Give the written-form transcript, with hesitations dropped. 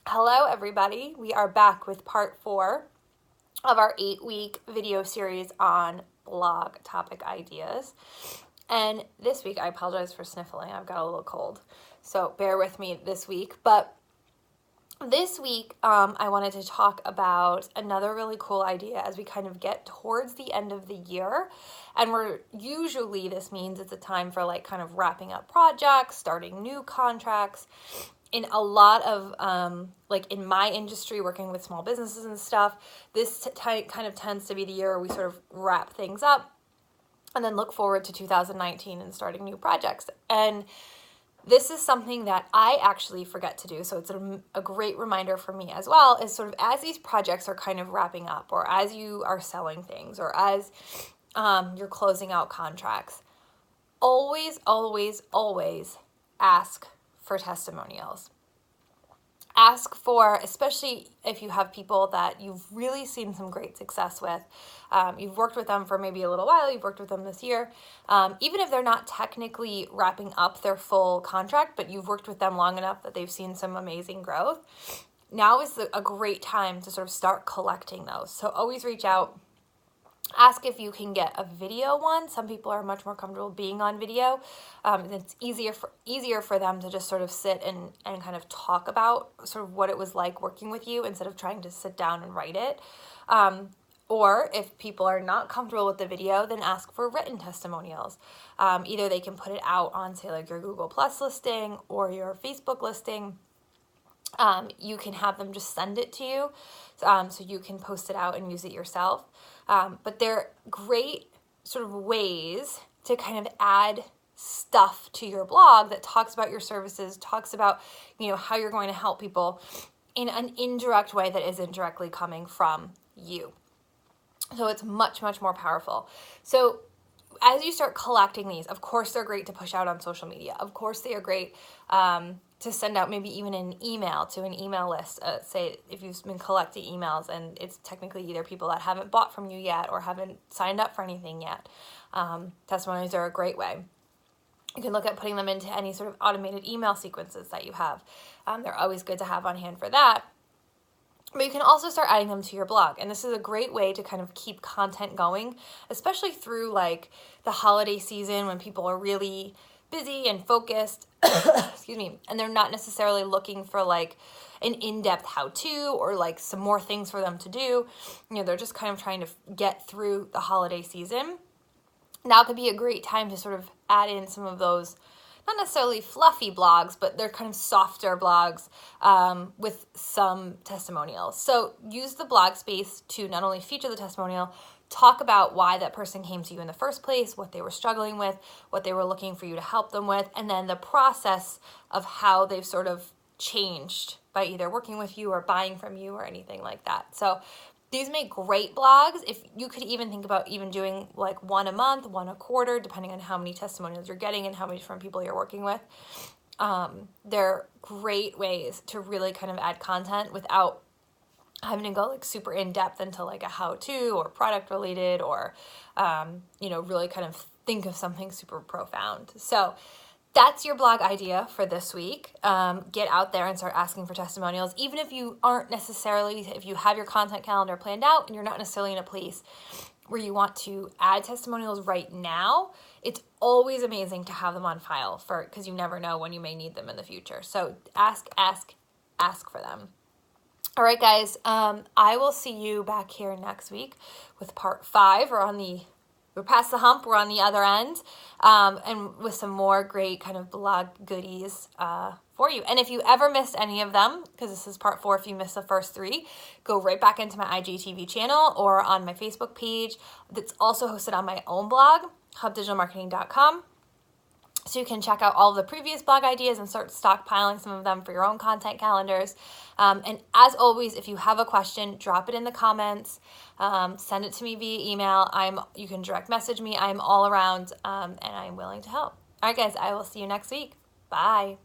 Hello everybody, we are back with part 4 of our 8-week video series on blog topic ideas. And this week, I apologize for sniffling, I've got a little cold, so bear with me this week. But this week, I wanted to talk about another really cool idea as we kind of get towards the end of the year. And this means it's a time for like kind of wrapping up projects, starting new contracts. In a lot of, like in my industry, working with small businesses and stuff, this kind of tends to be the year where we sort of wrap things up and then look forward to 2019 and starting new projects. And this is something that I actually forget to do, so it's a great reminder for me as well, is sort of as these projects are kind of wrapping up, or as you are selling things, or as you're closing out contracts, always, always, always ask for testimonials. Ask for, especially if you have people that you've really seen some great success with. You've worked with them for maybe a little while, you've worked with them this year. Even if they're not technically wrapping up their full contract, but you've worked with them long enough that they've seen some amazing growth, now is a great time to sort of start collecting those. So always reach out. Ask if you can get a video one. Some people are much more comfortable being on video. It's easier for them to just sort of sit and kind of talk about sort of what it was like working with you instead of trying to sit down and write it. Or if people are not comfortable with the video, then ask for written testimonials. Either they can put it out on, say, like your Google Plus listing or your Facebook listing. You can have them just send it to you, so you can post it out and use it yourself. But they're great sort of ways to kind of add stuff to your blog that talks about your services, talks about, how you're going to help people in an indirect way that isn't directly coming from you. So it's much, much more powerful. So as you start collecting these, of course, they're great to push out on social media. Of course, they are great to send out maybe even an email to an email list. Say if you've been collecting emails and it's technically either people that haven't bought from you yet or haven't signed up for anything yet. Testimonials are a great way. You can look at putting them into any sort of automated email sequences that you have. They're always good to have on hand for that. But you can also start adding them to your blog. And this is a great way to kind of keep content going, especially through like the holiday season when people are really busy and focused, excuse me, and they're not necessarily looking for like an in-depth how-to or like some more things for them to do. They're just kind of trying to get through the holiday season. Now could be a great time to sort of add in some of those, not necessarily fluffy blogs, but they're kind of softer blogs with some testimonials. So use the blog space to not only feature the testimonial, talk about why that person came to you in the first place, what they were struggling with, what they were looking for you to help them with, and then the process of how they've sort of changed by either working with you or buying from you or anything like that. So these make great blogs. If you could even think about even doing like one a month, one a quarter, depending on how many testimonials you're getting and how many different people you're working with. They're great ways to really kind of add content without having to go like super in depth into like a how-to or product related or, really kind of think of something super profound. So that's your blog idea for this week. Get out there and start asking for testimonials. Even if you aren't necessarily, if you have your content calendar planned out and you're not necessarily in a place where you want to add testimonials right now, it's always amazing to have them on file because you never know when you may need them in the future. So ask for them. All right, guys, I will see you back here next week with part 5. We're past the hump. We're on the other end, and with some more great kind of blog goodies for you. And if you ever missed any of them, because this is part 4, if you missed the first 3, go right back into my IGTV channel or on my Facebook page. That's also hosted on my own blog, hubdigitalmarketing.com. So you can check out all of the previous blog ideas and start stockpiling some of them for your own content calendars. And as always, if you have a question, drop it in the comments. Send it to me via email. You can direct message me. I'm all around, and I'm willing to help. All right, guys, I will see you next week. Bye.